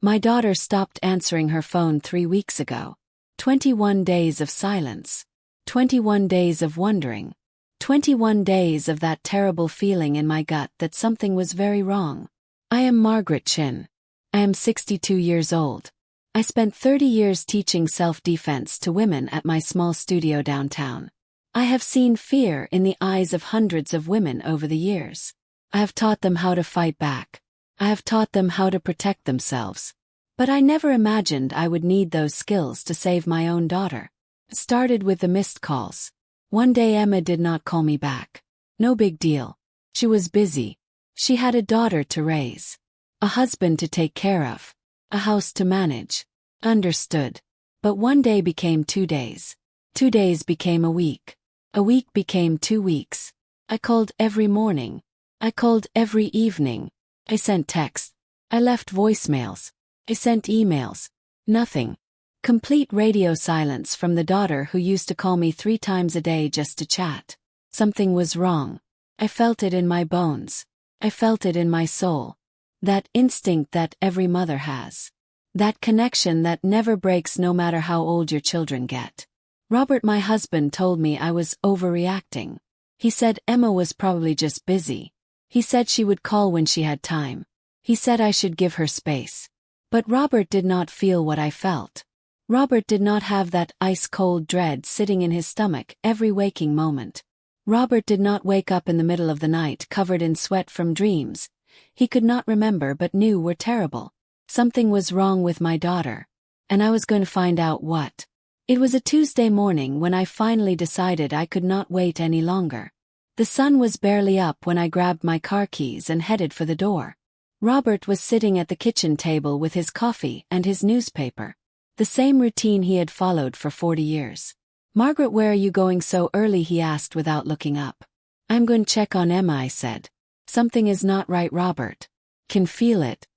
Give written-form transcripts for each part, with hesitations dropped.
My daughter stopped answering her phone 3 weeks ago. 21 days of silence. 21 days of wondering. 21 days of that terrible feeling in my gut that something was very wrong. I am Margaret Chin. I am 62 years old. I spent 30 years teaching self-defense to women at my small studio downtown. I have seen fear in the eyes of hundreds of women over the years. I have taught them how to fight back. I have taught them how to protect themselves. But I never imagined I would need those skills to save my own daughter. It started with the missed calls. One day Emma did not call me back. No big deal. She was busy. She had a daughter to raise. A husband to take care of. A house to manage. Understood. But one day became 2 days. 2 days became a week. A week became 2 weeks. I called every morning. I called every evening. I sent texts. I left voicemails. I sent emails. Nothing. Complete radio silence from the daughter who used to call me 3 times a day just to chat. Something was wrong. I felt it in my bones. I felt it in my soul. That instinct that every mother has. That connection that never breaks no matter how old your children get. Robert, my husband, told me I was overreacting. He said Emma was probably just busy. He said she would call when she had time. He said I should give her space. But Robert did not feel what I felt. Robert did not have that ice-cold dread sitting in his stomach every waking moment. Robert did not wake up in the middle of the night covered in sweat from dreams he could not remember but knew were terrible. Something was wrong with my daughter. And I was going to find out what. It was a Tuesday morning when I finally decided I could not wait any longer. The sun was barely up when I grabbed my car keys and headed for the door. Robert was sitting at the kitchen table with his coffee and his newspaper. The same routine he had followed for 40 years. "Margaret, where are you going so early?" he asked without looking up. "I'm going to check on Emma," I said. "Something is not right, Robert. Can feel it."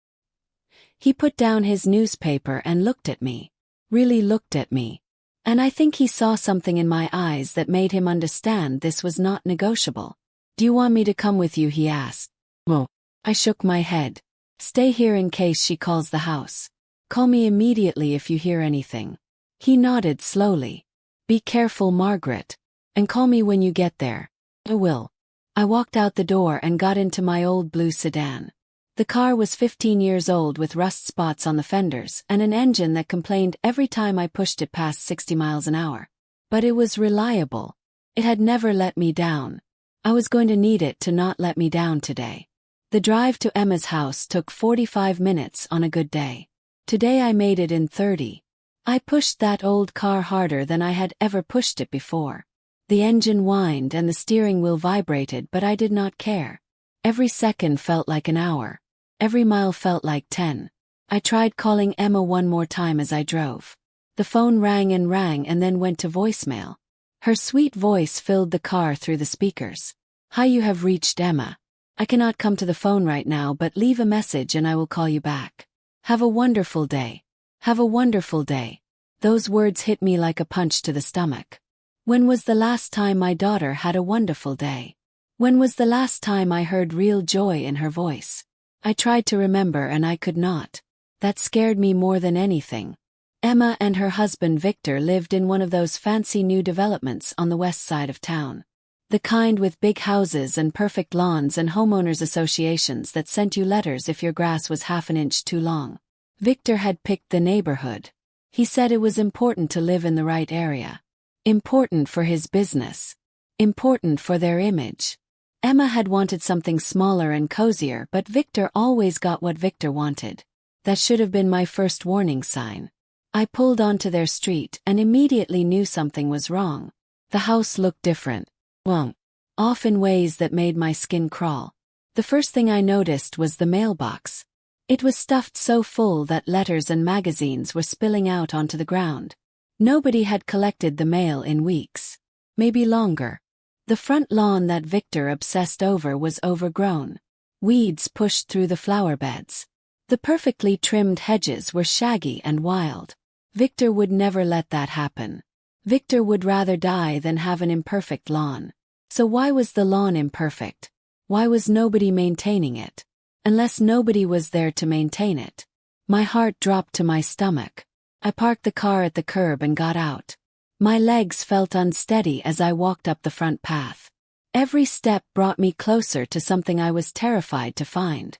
He put down his newspaper and looked at me. Really looked at me. And I think he saw something in my eyes that made him understand this was not negotiable. "Do you want me to come with you?" he asked. "Well." I shook my head. "Stay here in case she calls the house. Call me immediately if you hear anything." He nodded slowly. "Be careful, Margaret. And call me when you get there." "I will." I walked out the door and got into my old blue sedan. The car was 15 years old with rust spots on the fenders and an engine that complained every time I pushed it past 60 miles an hour. But it was reliable. It had never let me down. I was going to need it to not let me down today. The drive to Emma's house took 45 minutes on a good day. Today I made it in 30. I pushed that old car harder than I had ever pushed it before. The engine whined and the steering wheel vibrated, but I did not care. Every second felt like an hour. Every mile felt like 10. I tried calling Emma one more time as I drove. The phone rang and then went to voicemail. Her sweet voice filled the car through the speakers. "Hi, you have reached Emma. I cannot come to the phone right now, but leave a message and I will call you back. Have a wonderful day. Have a wonderful day." Those words hit me like a punch to the stomach. When was the last time my daughter had a wonderful day? When was the last time I heard real joy in her voice? I tried to remember and I could not. That scared me more than anything. Emma and her husband Victor lived in one of those fancy new developments on the west side of town. The kind with big houses and perfect lawns and homeowners associations that sent you letters if your grass was half an inch too long. Victor had picked the neighborhood. He said it was important to live in the right area. Important for his business. Important for their image. Emma had wanted something smaller and cozier, but Victor always got what Victor wanted. That should have been my first warning sign. I pulled onto their street and immediately knew something was wrong. The house looked different. Well, off in ways that made my skin crawl. The first thing I noticed was the mailbox. It was stuffed so full that letters and magazines were spilling out onto the ground. Nobody had collected the mail in weeks. Maybe longer. The front lawn that Victor obsessed over was overgrown. Weeds pushed through the flower beds. The perfectly trimmed hedges were shaggy and wild. Victor would never let that happen. Victor would rather die than have an imperfect lawn. So why was the lawn imperfect? Why was nobody maintaining it? Unless nobody was there to maintain it. My heart dropped to my stomach. I parked the car at the curb and got out. My legs felt unsteady as I walked up the front path. Every step brought me closer to something I was terrified to find.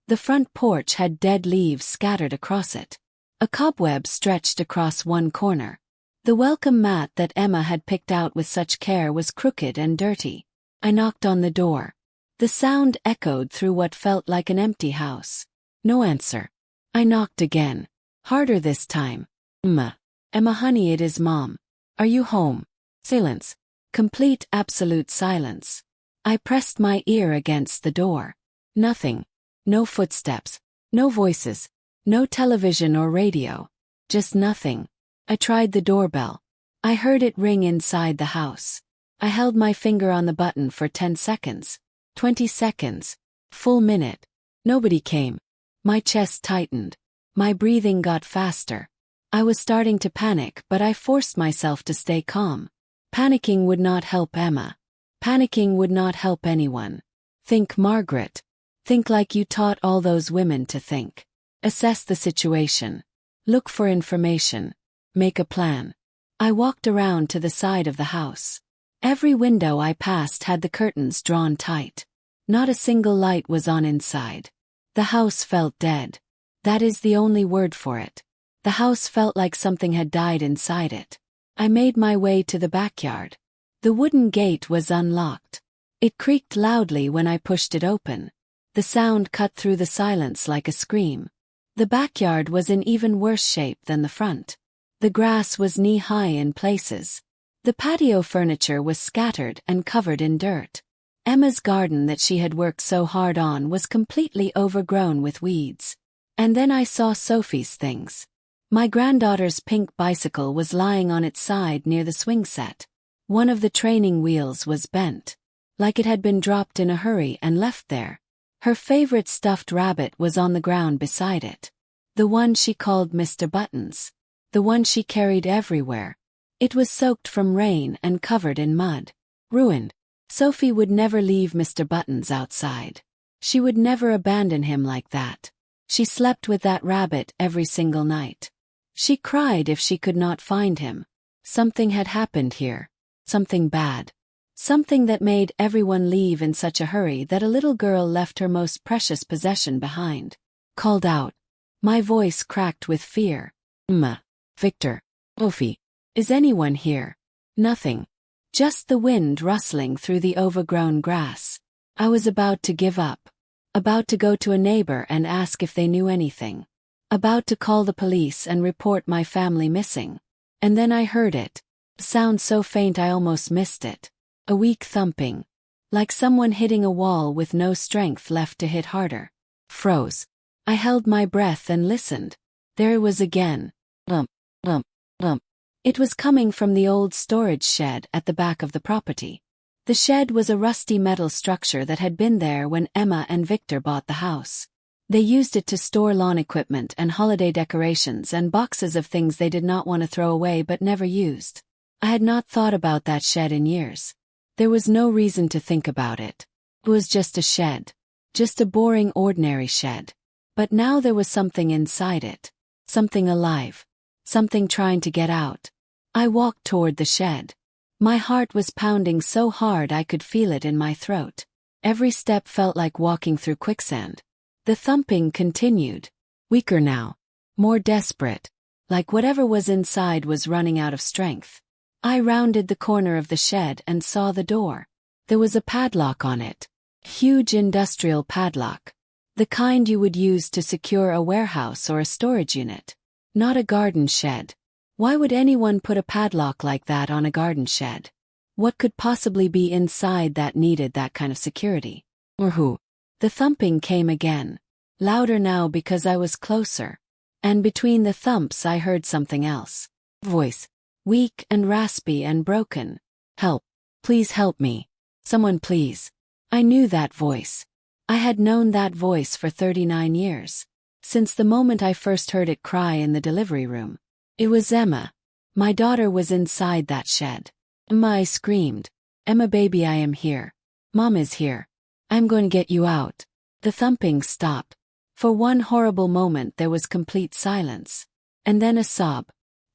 The front porch had dead leaves scattered across it. A cobweb stretched across one corner. The welcome mat that Emma had picked out with such care was crooked and dirty. I knocked on the door. The sound echoed through what felt like an empty house. No answer. I knocked again. Harder this time. Emma. Emma honey, it is Mom. Are you home? Silence. Complete absolute silence. I pressed my ear against the door. Nothing. No footsteps. No voices. No television or radio. Just nothing. I tried the doorbell. I heard it ring inside the house. I held my finger on the button for 10 seconds. 20 seconds. Full minute. Nobody came. My chest tightened. My breathing got faster. I was starting to panic, but I forced myself to stay calm. Panicking would not help Emma. Panicking would not help anyone. Think, Margaret. Think like you taught all those women to think. Assess the situation. Look for information. Make a plan. I walked around to the side of the house. Every window I passed had the curtains drawn tight. Not a single light was on inside. The house felt dead. That is the only word for it. The house felt like something had died inside it. I made my way to the backyard. The wooden gate was unlocked. It creaked loudly when I pushed it open. The sound cut through the silence like a scream. The backyard was in even worse shape than the front. The grass was knee-high in places. The patio furniture was scattered and covered in dirt. Emma's garden that she had worked so hard on was completely overgrown with weeds. And then I saw Sophie's things. My granddaughter's pink bicycle was lying on its side near the swing set. One of the training wheels was bent, like it had been dropped in a hurry and left there. Her favorite stuffed rabbit was on the ground beside it. The one she called Mr. Buttons. The one she carried everywhere. It was soaked from rain and covered in mud. Ruined. Sophie would never leave Mr. Buttons outside. She would never abandon him like that. She slept with that rabbit every single night. She cried if she could not find him. Something had happened here. Something bad. Something that made everyone leave in such a hurry that a little girl left her most precious possession behind. Called out. My voice cracked with fear. Emma. Victor. Sophie. Is anyone here? Nothing. Just the wind rustling through the overgrown grass. I was about to give up. About to go to a neighbor and ask if they knew anything. About to call the police and report my family missing. And then I heard it. A sound so faint I almost missed it. A weak thumping. Like someone hitting a wall with no strength left to hit harder. Froze. I held my breath and listened. There it was again. Lump, lump, lump. It was coming from the old storage shed at the back of the property. The shed was a rusty metal structure that had been there when Emma and Victor bought the house. They used it to store lawn equipment and holiday decorations and boxes of things they did not want to throw away but never used. I had not thought about that shed in years. There was no reason to think about it. It was just a shed. Just a boring, ordinary shed. But now there was something inside it. Something alive. Something trying to get out. I walked toward the shed. My heart was pounding so hard I could feel it in my throat. Every step felt like walking through quicksand. The thumping continued. Weaker now. More desperate. Like whatever was inside was running out of strength. I rounded the corner of the shed and saw the door. There was a padlock on it. Huge industrial padlock. The kind you would use to secure a warehouse or a storage unit. Not a garden shed. Why would anyone put a padlock like that on a garden shed? What could possibly be inside that needed that kind of security? Or who? The thumping came again. Louder now because I was closer. And between the thumps I heard something else. Voice. Weak and raspy and broken. Help. Please help me. Someone please. I knew that voice. I had known that voice for 39 years. Since the moment I first heard it cry in the delivery room. It was Emma. My daughter was inside that shed. Emma, I screamed. Emma baby, I am here. Mom is here. I'm going to get you out. The thumping stopped. For one horrible moment there was complete silence. And then a sob.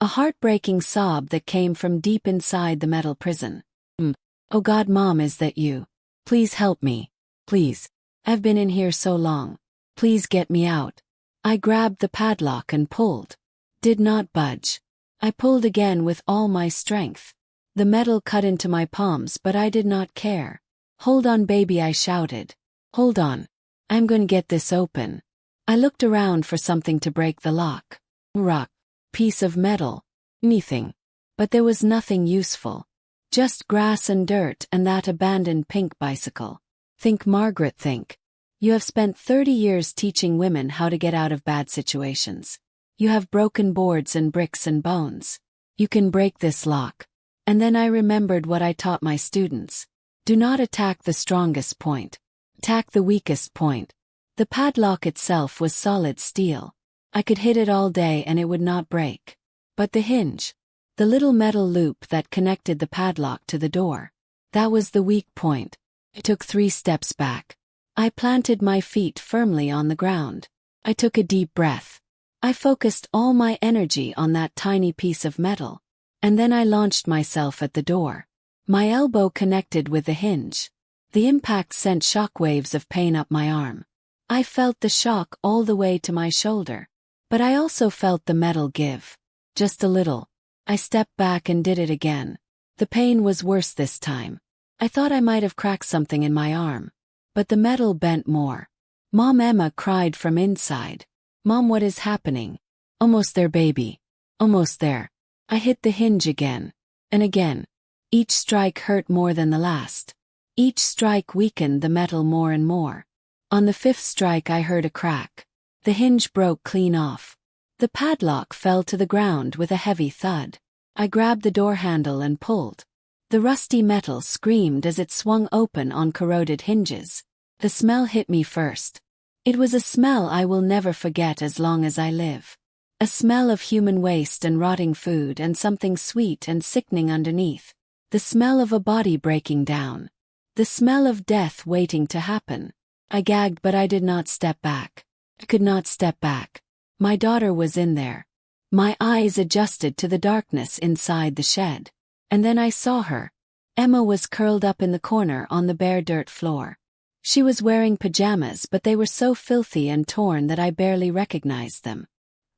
A heartbreaking sob that came from deep inside the metal prison. Oh God, Mom, is that you? Please help me. Please. I've been in here so long. Please get me out. I grabbed the padlock and pulled. Did not budge. I pulled again with all my strength. The metal cut into my palms, but I did not care. Hold on, baby, I shouted. Hold on. I'm going to get this open. I looked around for something to break the lock. Rock. Piece of metal. Anything. But there was nothing useful. Just grass and dirt and that abandoned pink bicycle. Think, Margaret, think. You have spent 30 years teaching women how to get out of bad situations. You have broken boards and bricks and bones. You can break this lock. And then I remembered what I taught my students. Do not attack the strongest point. Attack the weakest point. The padlock itself was solid steel. I could hit it all day and it would not break. But the hinge, the little metal loop that connected the padlock to the door, that was the weak point. I took 3 steps back. I planted my feet firmly on the ground. I took a deep breath. I focused all my energy on that tiny piece of metal. And then I launched myself at the door. My elbow connected with the hinge. The impact sent shockwaves of pain up my arm. I felt the shock all the way to my shoulder. But I also felt the metal give. Just a little. I stepped back and did it again. The pain was worse this time. I thought I might have cracked something in my arm. But the metal bent more. Mom, Emma cried from inside. Mom, what is happening? Almost there, baby. Almost there. I hit the hinge again. And again. Each strike hurt more than the last. Each strike weakened the metal more and more. On the 5th strike I heard a crack. The hinge broke clean off. The padlock fell to the ground with a heavy thud. I grabbed the door handle and pulled. The rusty metal screamed as it swung open on corroded hinges. The smell hit me first. It was a smell I will never forget as long as I live. A smell of human waste and rotting food and something sweet and sickening underneath. The smell of a body breaking down. The smell of death waiting to happen. I gagged, but I did not step back. I could not step back. My daughter was in there. My eyes adjusted to the darkness inside the shed. And then I saw her. Emma was curled up in the corner on the bare dirt floor. She was wearing pajamas, but they were so filthy and torn that I barely recognized them.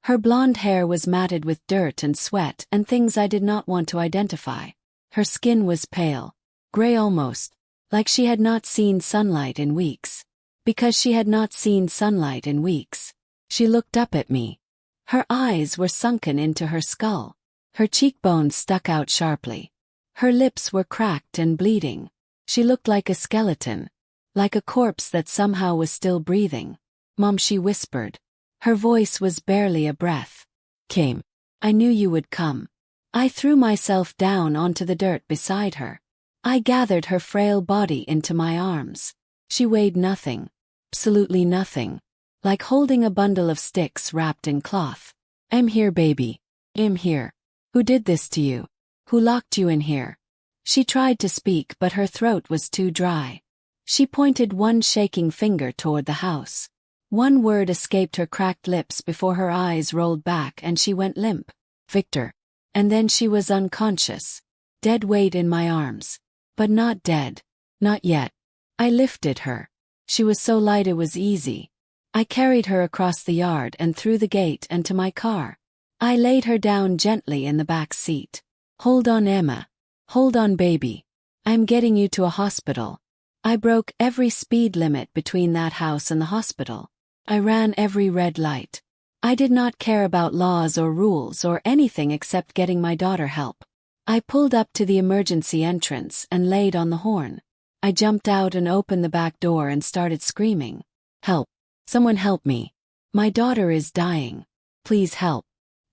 Her blonde hair was matted with dirt and sweat and things I did not want to identify. Her skin was pale, gray almost, like she had not seen sunlight in weeks. Because she had not seen sunlight in weeks. She looked up at me. Her eyes were sunken into her skull. Her cheekbones stuck out sharply. Her lips were cracked and bleeding. She looked like a skeleton. Like a corpse that somehow was still breathing. Mom, she whispered. Her voice was barely a breath. Came. I knew you would come. I threw myself down onto the dirt beside her. I gathered her frail body into my arms. She weighed nothing. Absolutely nothing. Like holding a bundle of sticks wrapped in cloth. I'm here, baby. I'm here. Who did this to you? Who locked you in here? She tried to speak, but her throat was too dry. She pointed one shaking finger toward the house. One word escaped her cracked lips before her eyes rolled back and she went limp. Victor. And then she was unconscious. Dead weight in my arms. But not dead. Not yet. I lifted her. She was so light it was easy. I carried her across the yard and through the gate and to my car. I laid her down gently in the back seat. Hold on, Emma. Hold on, baby. I'm getting you to a hospital. I broke every speed limit between that house and the hospital. I ran every red light. I did not care about laws or rules or anything except getting my daughter help. I pulled up to the emergency entrance and laid on the horn. I jumped out and opened the back door and started screaming. Help. Someone help me. My daughter is dying. Please help.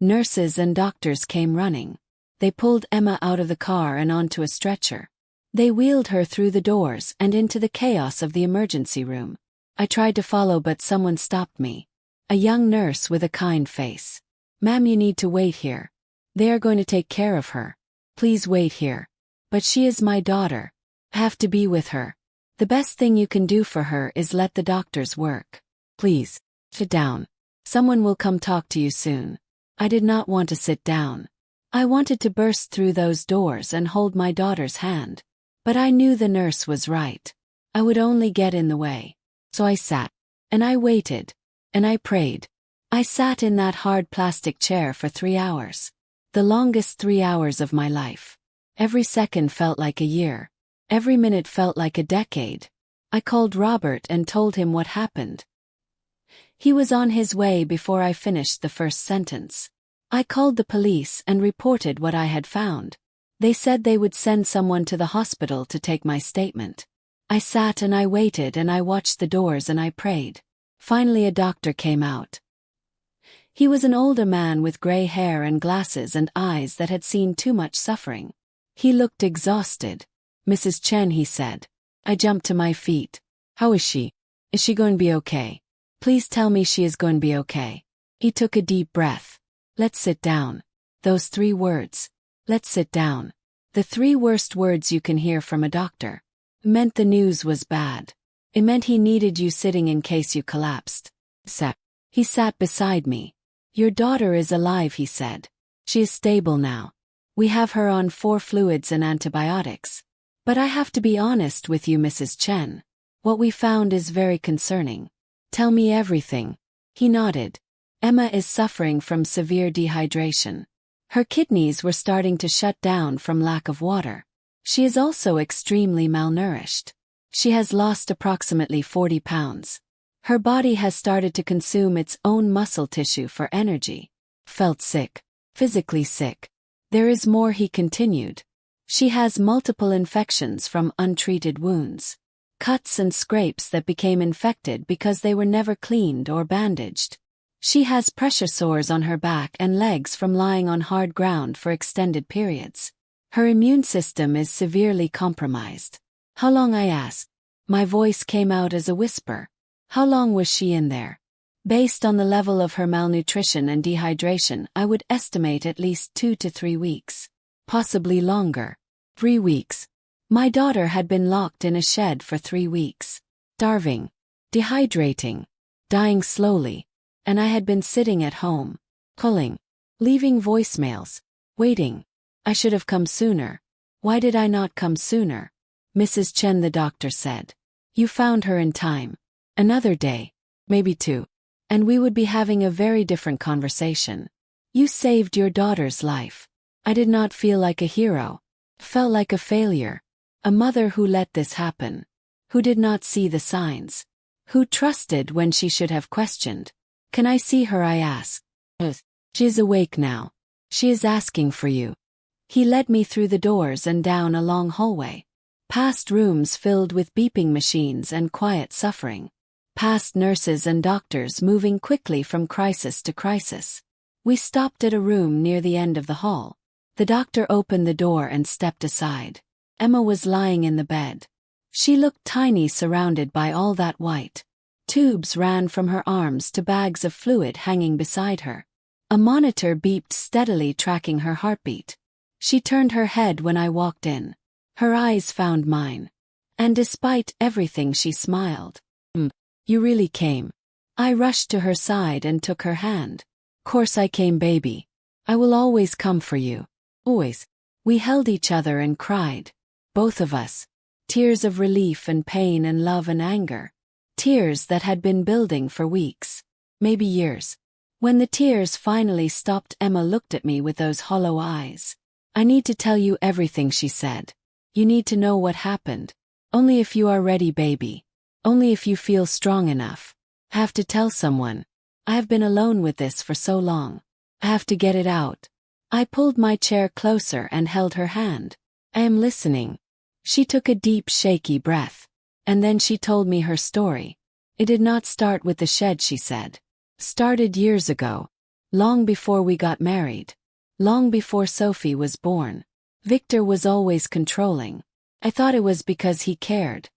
Nurses and doctors came running. They pulled Emma out of the car and onto a stretcher. They wheeled her through the doors and into the chaos of the emergency room. I tried to follow, but someone stopped me. A young nurse with a kind face. Ma'am, you need to wait here. They are going to take care of her. Please wait here. But she is my daughter. I have to be with her. The best thing you can do for her is let the doctors work. Please. Sit down. Someone will come talk to you soon. I did not want to sit down. I wanted to burst through those doors and hold my daughter's hand. But I knew the nurse was right. I would only get in the way. So I sat. And I waited. And I prayed. I sat in that hard plastic chair for 3 hours. The longest 3 hours of my life. Every second felt like a year. Every minute felt like a decade. I called Robert and told him what happened. He was on his way before I finished the first sentence. I called the police and reported what I had found. They said they would send someone to the hospital to take my statement. I sat and I waited and I watched the doors and I prayed. Finally a doctor came out. He was an older man with gray hair and glasses and eyes that had seen too much suffering. He looked exhausted. "Mrs. Chen," he said. I jumped to my feet. "How is she? Is she going to be okay? Please tell me she is going to be okay." He took a deep breath. "Let's sit down." Those 3 words. Let's sit down. The 3 worst words you can hear from a doctor. It meant the news was bad. It meant he needed you sitting in case you collapsed. He sat beside me. "Your daughter is alive," he said. "She is stable now. We have her on 4 fluids and antibiotics. But I have to be honest with you, Mrs. Chen. What we found is very concerning. Tell me everything." He nodded. "Emma is suffering from severe dehydration. Her kidneys were starting to shut down from lack of water. She is also extremely malnourished. She has lost approximately 40 pounds. Her body has started to consume its own muscle tissue for energy. Felt sick. Physically sick. There is more," he continued. "She has multiple infections from untreated wounds. Cuts and scrapes that became infected because they were never cleaned or bandaged. She has pressure sores on her back and legs from lying on hard ground for extended periods. Her immune system is severely compromised." "How long?" I asked. My voice came out as a whisper. "How long was she in there?" Based on the level of her malnutrition and dehydration, I would estimate at least 2 to 3 weeks. Possibly longer. 3 weeks. My daughter had been locked in a shed for 3 weeks. Starving. Dehydrating. Dying slowly. And I had been sitting at home. Calling. Leaving voicemails. Waiting. I should have come sooner. Why did I not come sooner? "Mrs. Chen," the doctor said. "You found her in time. Another day. Maybe 2. And we would be having a very different conversation. You saved your daughter's life." I did not feel like a hero. Felt like a failure. A mother who let this happen. Who did not see the signs. Who trusted when she should have questioned. "Can I see her?" I asked. "She is awake now. She is asking for you." He led me through the doors and down a long hallway. Past rooms filled with beeping machines and quiet suffering. Past nurses and doctors moving quickly from crisis to crisis. We stopped at a room near the end of the hall. The doctor opened the door and stepped aside. Emma was lying in the bed. She looked tiny surrounded by all that white. Tubes ran from her arms to bags of fluid hanging beside her. A monitor beeped steadily, tracking her heartbeat. She turned her head when I walked in. Her eyes found mine. And despite everything, she smiled. You really came." I rushed to her side and took her hand. "Course I came, baby. I will always come for you. Always." We held each other and cried. Both of us. Tears of relief and pain and love and anger. Tears that had been building for weeks. Maybe years. When the tears finally stopped, Emma looked at me with those hollow eyes. "I need to tell you everything," she said. "You need to know what happened. Only if you are ready, baby. Only if you feel strong enough. I have to tell someone. I have been alone with this for so long. I have to get it out." I pulled my chair closer and held her hand. "I am listening." She took a deep, shaky breath. And then she told me her story. "It did not start with the shed," she said. "Started years ago. Long before we got married. Long before Sophie was born. Victor was always controlling. I thought it was because he cared.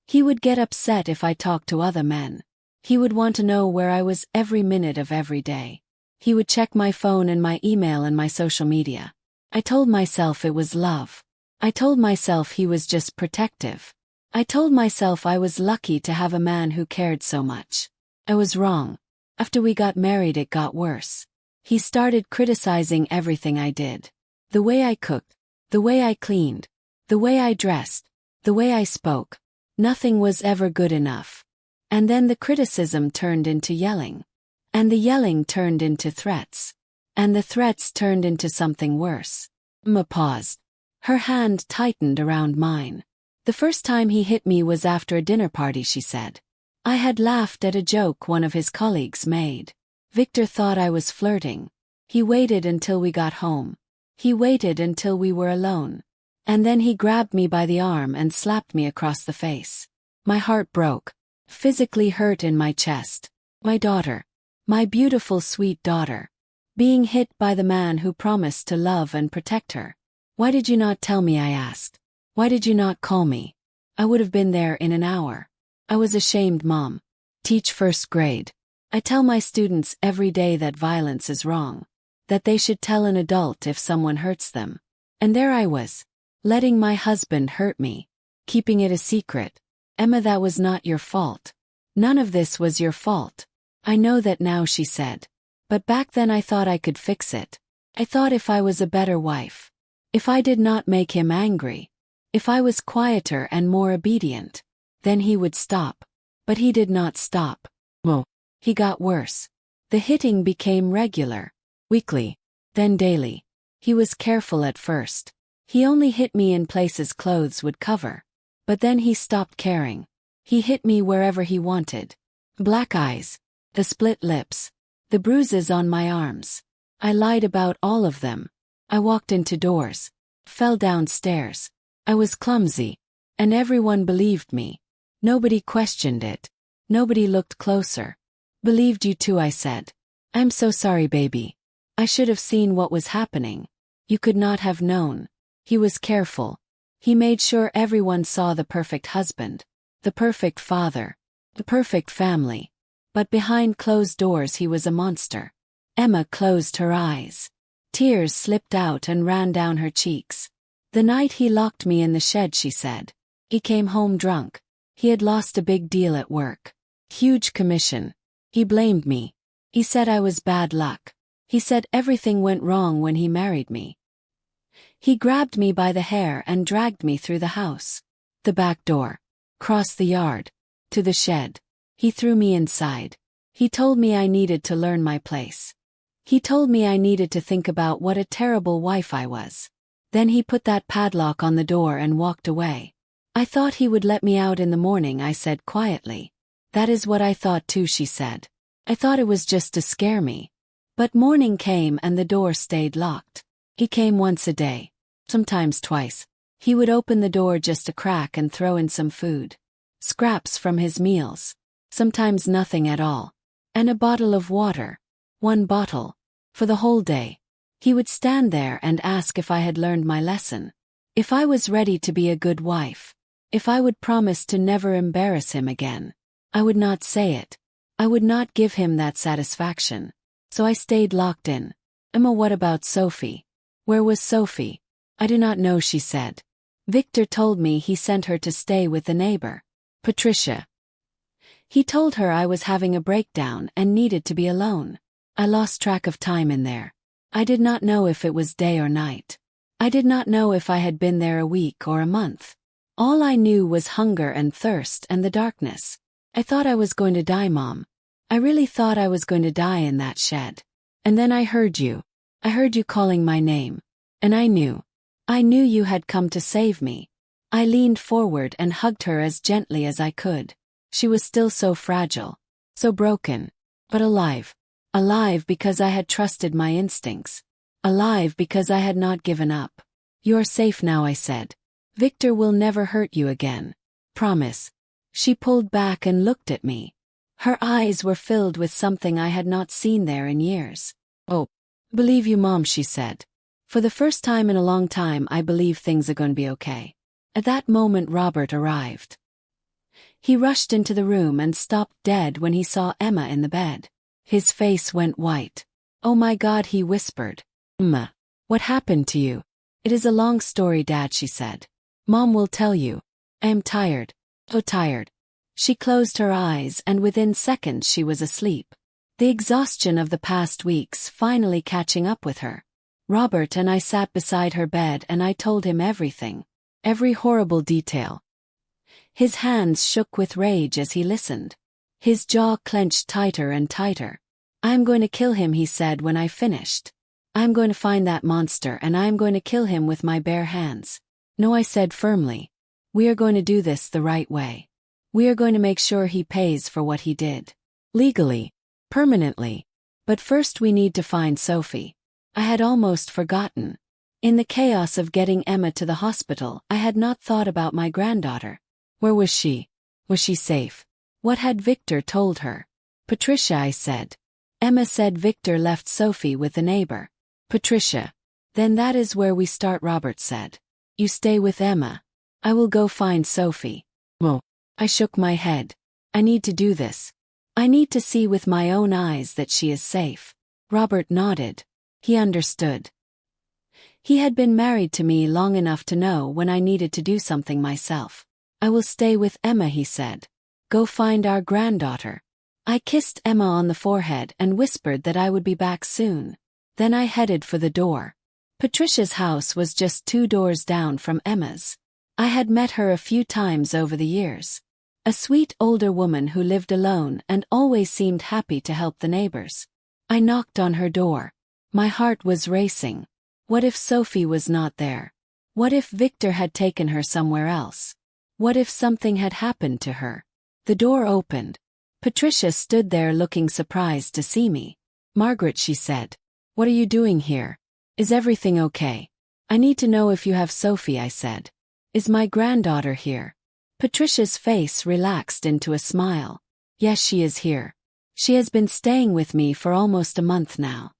He would get upset if I talked to other men. He would want to know where I was every minute of every day. He would check my phone and my email and my social media. I told myself it was love. I told myself he was just protective. I told myself I was lucky to have a man who cared so much. I was wrong. After we got married, it got worse. He started criticizing everything I did. The way I cooked, the way I cleaned, the way I dressed, the way I spoke. Nothing was ever good enough. And then the criticism turned into yelling. And the yelling turned into threats. And the threats turned into something worse. Emma paused. Her hand tightened around mine. The first time he hit me was after a dinner party, she said. I had laughed at a joke one of his colleagues made. Victor thought I was flirting. He waited until we got home. He waited until we were alone. And then he grabbed me by the arm and slapped me across the face. My heart broke. Physically hurt in my chest. My daughter. My beautiful, sweet daughter. Being hit by the man who promised to love and protect her. Why did you not tell me, I asked. Why did you not call me? I would have been there in an hour. I was ashamed, Mom. Teach first grade. I tell my students every day that violence is wrong. That they should tell an adult if someone hurts them. And there I was. Letting my husband hurt me. Keeping it a secret. Emma, that was not your fault. None of this was your fault. I know that now, she said. But back then I thought I could fix it. I thought if I was a better wife. If I did not make him angry. If I was quieter and more obedient. Then he would stop. But he did not stop. Well, he got worse. The hitting became regular. Weekly. Then daily. He was careful at first. He only hit me in places clothes would cover. But then he stopped caring. He hit me wherever he wanted. Black eyes. The split lips. The bruises on my arms. I lied about all of them. I walked into doors. Fell downstairs. I was clumsy. And everyone believed me. Nobody questioned it. Nobody looked closer. Believed you too, I said. I'm so sorry, baby. I should have seen what was happening. You could not have known. He was careful. He made sure everyone saw the perfect husband. The perfect father. The perfect family. But behind closed doors he was a monster. Emma closed her eyes. Tears slipped out and ran down her cheeks. The night he locked me in the shed, she said. He came home drunk. He had lost a big deal at work. Huge commission. He blamed me. He said I was bad luck. He said everything went wrong when he married me. He grabbed me by the hair and dragged me through the house. The back door. Crossed the yard. To the shed. He threw me inside. He told me I needed to learn my place. He told me I needed to think about what a terrible wife I was. Then he put that padlock on the door and walked away. I thought he would let me out in the morning, I said quietly. That is what I thought too, she said. I thought it was just to scare me. But morning came and the door stayed locked. He came once a day. Sometimes twice. He would open the door just a crack and throw in some food. Scraps from his meals. Sometimes nothing at all. And a bottle of water. One bottle. For the whole day. He would stand there and ask if I had learned my lesson. If I was ready to be a good wife. If I would promise to never embarrass him again. I would not say it. I would not give him that satisfaction. So I stayed locked in. Emma, what about Sophie? Where was Sophie? I do not know, she said. Victor told me he sent her to stay with the neighbor. Patricia. He told her I was having a breakdown and needed to be alone. I lost track of time in there. I did not know if it was day or night. I did not know if I had been there a week or a month. All I knew was hunger and thirst and the darkness. I thought I was going to die, Mom. I really thought I was going to die in that shed. And then I heard you. I heard you calling my name. And I knew. I knew you had come to save me. I leaned forward and hugged her as gently as I could. She was still so fragile. So broken. But alive. Alive because I had trusted my instincts. Alive because I had not given up. You're safe now, I said. Victor will never hurt you again. Promise. She pulled back and looked at me. Her eyes were filled with something I had not seen there in years. Oh, believe you, Mom, she said. For the first time in a long time, I believe things are going to be okay. At that moment, Robert arrived. He rushed into the room and stopped dead when he saw Emma in the bed. His face went white. Oh my God, he whispered. Emma, what happened to you? It is a long story, Dad, she said. Mom will tell you. I am tired. So tired. She closed her eyes and within seconds she was asleep. The exhaustion of the past weeks finally catching up with her. Robert and I sat beside her bed and I told him everything. Every horrible detail. His hands shook with rage as he listened. His jaw clenched tighter and tighter. "I'm going to kill him," he said when I finished. "I'm going to find that monster and I'm going to kill him with my bare hands." "No," I said firmly. "We are going to do this the right way. We are going to make sure he pays for what he did. Legally. Permanently. But first we need to find Sophie." I had almost forgotten. In the chaos of getting Emma to the hospital, I had not thought about my granddaughter. Where was she? Was she safe? What had Victor told her? "Patricia," I said. Emma said Victor left Sophie with a neighbor. "Patricia. Then that is where we start," Robert said. "You stay with Emma. I will go find Sophie." "Well," I shook my head. "I need to do this. I need to see with my own eyes that she is safe." Robert nodded. He understood. He had been married to me long enough to know when I needed to do something myself. "I will stay with Emma," he said. "Go find our granddaughter." I kissed Emma on the forehead and whispered that I would be back soon. Then I headed for the door. Patricia's house was just 2 doors down from Emma's. I had met her a few times over the years. A sweet older woman who lived alone and always seemed happy to help the neighbors. I knocked on her door. My heart was racing. What if Sophie was not there? What if Victor had taken her somewhere else? What if something had happened to her? The door opened. Patricia stood there looking surprised to see me. "Margaret," she said. "What are you doing here? Is everything okay?" "I need to know if you have Sophie," I said. "Is my granddaughter here?" Patricia's face relaxed into a smile. "Yes, she is here. She has been staying with me for almost a month now.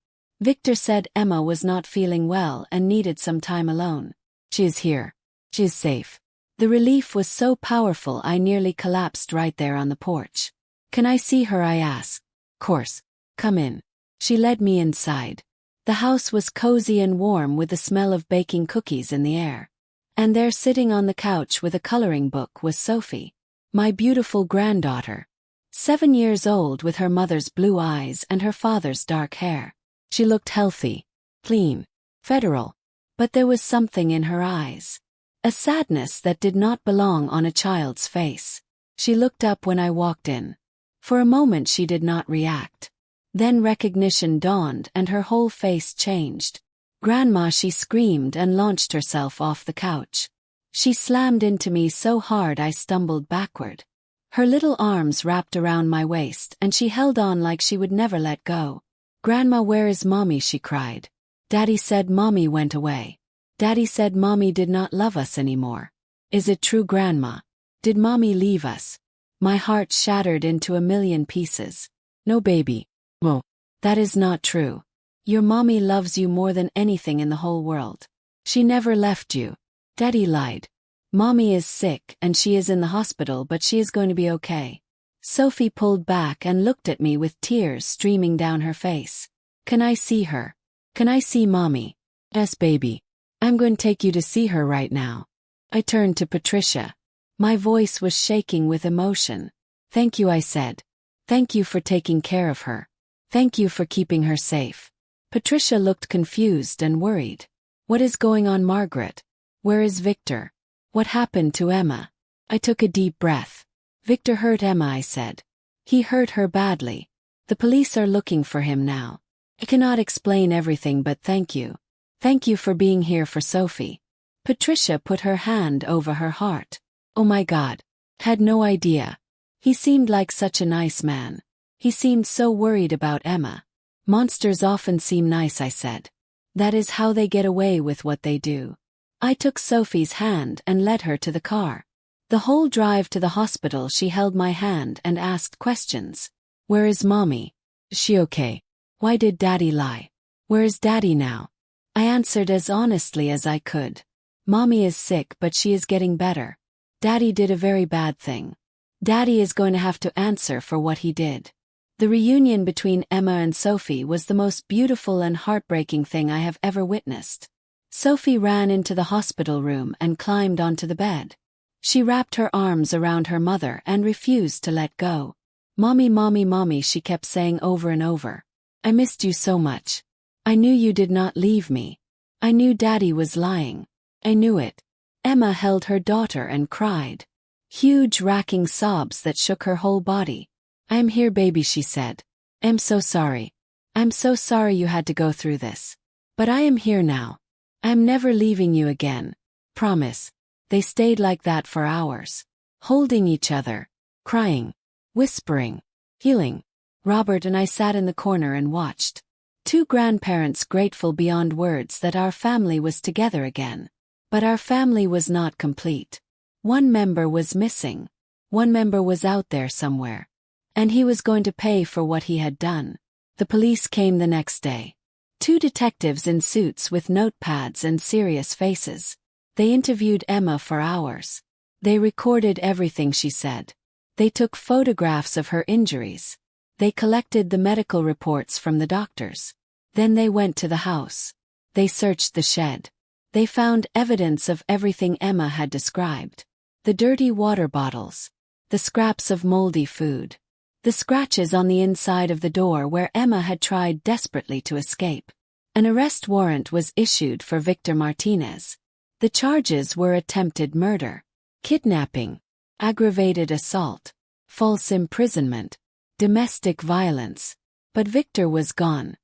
Victor said Emma was not feeling well and needed some time alone. She is here. She is safe." The relief was so powerful I nearly collapsed right there on the porch. "Can I see her?" I asked. "Course. Come in." She led me inside. The house was cozy and warm with the smell of baking cookies in the air. And there sitting on the couch with a coloring book was Sophie. My beautiful granddaughter. 7 years old with her mother's blue eyes and her father's dark hair. She looked healthy, clean, federal. But there was something in her eyes. A sadness that did not belong on a child's face. She looked up when I walked in. For a moment she did not react. Then recognition dawned and her whole face changed. "Grandma," she screamed and launched herself off the couch. She slammed into me so hard I stumbled backward. Her little arms wrapped around my waist and she held on like she would never let go. "Grandma, where is Mommy?" she cried. "Daddy said Mommy went away. Daddy said Mommy did not love us anymore. Is it true, Grandma? Did Mommy leave us?" My heart shattered into a million pieces. "No, baby. Well, that is not true. Your Mommy loves you more than anything in the whole world. She never left you." Daddy lied. "Mommy is sick and she is in the hospital, but she is going to be okay." Sophie pulled back and looked at me with tears streaming down her face. "Can I see her? Can I see Mommy?" "Yes, baby. I'm going to take you to see her right now." I turned to Patricia. My voice was shaking with emotion. "Thank you," I said. "Thank you for taking care of her. Thank you for keeping her safe." Patricia looked confused and worried. "What is going on, Margaret? Where is Victor? What happened to Emma?" I took a deep breath. "Victor hurt Emma," I said. "He hurt her badly. The police are looking for him now. I cannot explain everything, but thank you. Thank you for being here for Sophie." Patricia put her hand over her heart. "Oh my God. Had no idea. He seemed like such a nice man. He seemed so worried about Emma." "Monsters often seem nice," I said. "That is how they get away with what they do." I took Sophie's hand and led her to the car. The whole drive to the hospital she held my hand and asked questions. "Where is Mommy? Is she okay? Why did Daddy lie? Where is Daddy now?" I answered as honestly as I could. "Mommy is sick, but she is getting better. Daddy did a very bad thing. Daddy is going to have to answer for what he did." The reunion between Emma and Sophie was the most beautiful and heartbreaking thing I have ever witnessed. Sophie ran into the hospital room and climbed onto the bed. She wrapped her arms around her mother and refused to let go. Mommy, mommy, mommy, she kept saying over and over. I missed you so much. I knew you did not leave me. I knew Daddy was lying. I knew it. Emma held her daughter and cried. Huge racking sobs that shook her whole body. I'm here, baby, she said. I'm so sorry. I'm so sorry you had to go through this. But I am here now. I'm never leaving you again. Promise. They stayed like that for hours. Holding each other. Crying. Whispering. Healing. Robert and I sat in the corner and watched. Two grandparents grateful beyond words that our family was together again. But our family was not complete. One member was missing. One member was out there somewhere. And he was going to pay for what he had done. The police came the next day. Two detectives in suits with notepads and serious faces. They interviewed Emma for hours. They recorded everything she said. They took photographs of her injuries. They collected the medical reports from the doctors. Then they went to the house. They searched the shed. They found evidence of everything Emma had described. The dirty water bottles. The scraps of moldy food. The scratches on the inside of the door where Emma had tried desperately to escape. An arrest warrant was issued for Victor Martinez. The charges were attempted murder, kidnapping, aggravated assault, false imprisonment, domestic violence. But Victor was gone.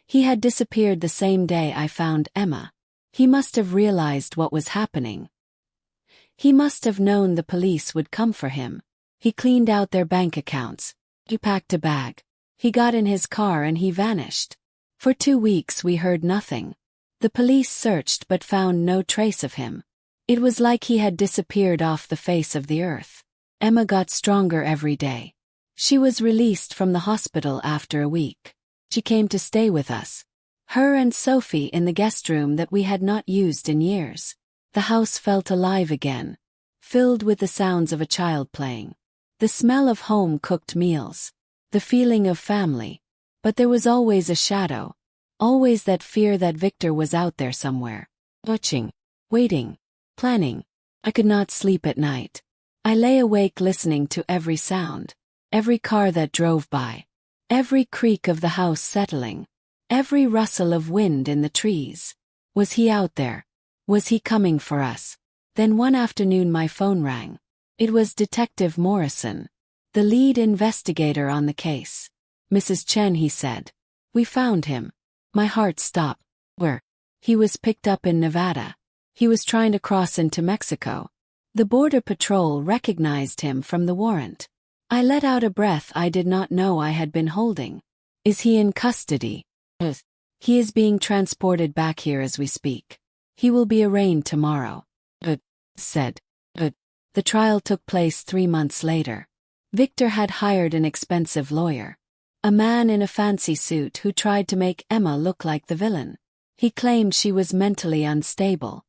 He had disappeared the same day I found Emma. He must have realized what was happening. He must have known the police would come for him. He cleaned out their bank accounts. He packed a bag. He got in his car and he vanished. For 2 weeks we heard nothing. The police searched but found no trace of him. It was like he had disappeared off the face of the earth. Emma got stronger every day. She was released from the hospital after a week. She came to stay with us. Her and Sophie in the guest room that we had not used in years. The house felt alive again, filled with the sounds of a child playing. The smell of home-cooked meals. The feeling of family. But there was always a shadow. Always that fear that Victor was out there somewhere. Watching. Waiting. Planning. I could not sleep at night. I lay awake listening to every sound. Every car that drove by. Every creak of the house settling. Every rustle of wind in the trees. Was he out there? Was he coming for us? Then one afternoon my phone rang. It was Detective Morrison, the lead investigator on the case. Mrs. Chen, he said. We found him. My heart stopped. Where? He was picked up in Nevada. He was trying to cross into Mexico. The Border Patrol recognized him from the warrant. I let out a breath I did not know I had been holding. Is he in custody? Yes. He is being transported back here as we speak. He will be arraigned tomorrow. Said. The trial took place 3 months later. Victor had hired an expensive lawyer. A man in a fancy suit who tried to make Emma look like the villain. He claimed she was mentally unstable.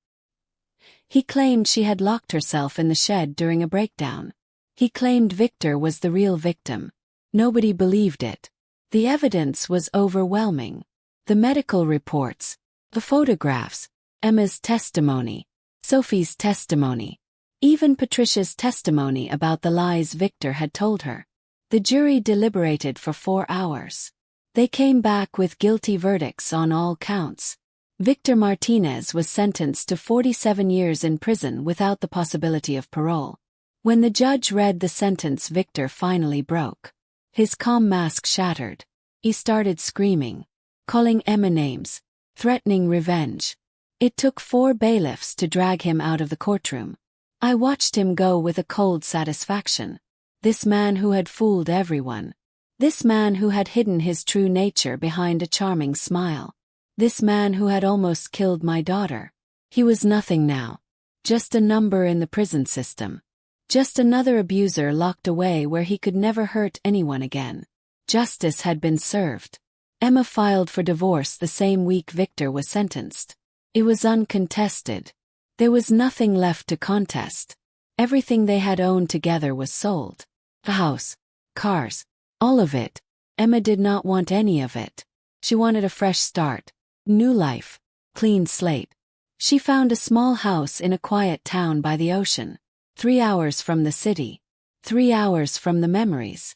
He claimed she had locked herself in the shed during a breakdown. He claimed Victor was the real victim. Nobody believed it. The evidence was overwhelming. The medical reports, the photographs, Emma's testimony, Sophie's testimony, even Patricia's testimony about the lies Victor had told her. The jury deliberated for 4 hours. They came back with guilty verdicts on all counts. Victor Martinez was sentenced to 47 years in prison without the possibility of parole. When the judge read the sentence, Victor finally broke. His calm mask shattered. He started screaming, calling Emma names, threatening revenge. It took 4 bailiffs to drag him out of the courtroom. I watched him go with a cold satisfaction. This man who had fooled everyone. This man who had hidden his true nature behind a charming smile. This man who had almost killed my daughter. He was nothing now. Just a number in the prison system. Just another abuser locked away where he could never hurt anyone again. Justice had been served. Emma filed for divorce the same week Victor was sentenced. It was uncontested. There was nothing left to contest. Everything they had owned together was sold. The house, cars, all of it. Emma did not want any of it. She wanted a fresh start, new life, clean slate. She found a small house in a quiet town by the ocean, 3 hours from the city, 3 hours from the memories.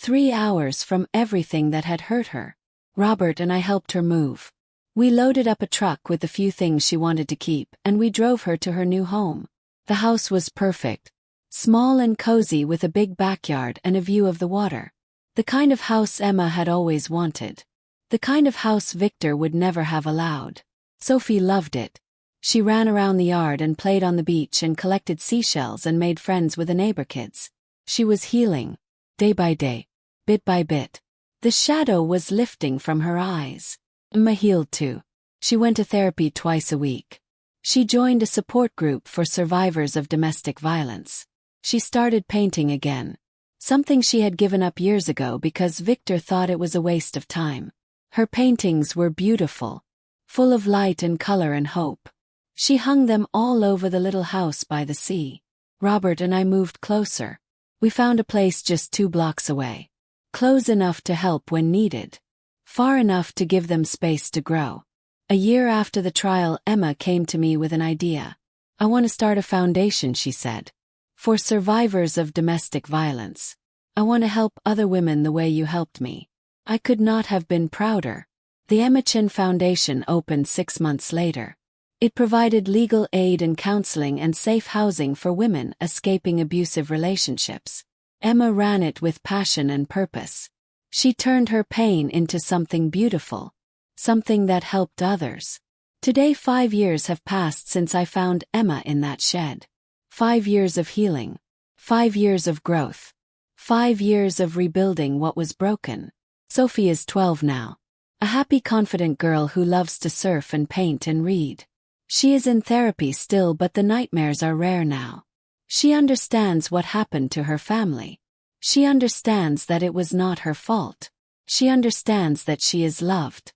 3 hours from everything that had hurt her. Robert and I helped her move. We loaded up a truck with the few things she wanted to keep, and we drove her to her new home. The house was perfect. Small and cozy with a big backyard and a view of the water. The kind of house Emma had always wanted. The kind of house Victor would never have allowed. Sophie loved it. She ran around the yard and played on the beach and collected seashells and made friends with the neighbor kids. She was healing. Day by day. Bit by bit. The shadow was lifting from her eyes. Emma healed too. She went to therapy twice a week. She joined a support group for survivors of domestic violence. She started painting again. Something she had given up years ago because Victor thought it was a waste of time. Her paintings were beautiful, full of light and color and hope. She hung them all over the little house by the sea. Robert and I moved closer. We found a place just 2 blocks away. Close enough to help when needed. Far enough to give them space to grow. A year after the trial, Emma came to me with an idea. I want to start a foundation, she said. For survivors of domestic violence. I want to help other women the way you helped me. I could not have been prouder. The Emma Chin Foundation opened 6 months later. It provided legal aid and counseling and safe housing for women escaping abusive relationships. Emma ran it with passion and purpose. She turned her pain into something beautiful. Something that helped others. Today 5 years have passed since I found Emma in that shed. 5 years of healing. 5 years of growth. 5 years of rebuilding what was broken. Sophie is 12 now. A happy, confident girl who loves to surf and paint and read. She is in therapy still, but the nightmares are rare now. She understands what happened to her family. She understands that it was not her fault. She understands that she is loved.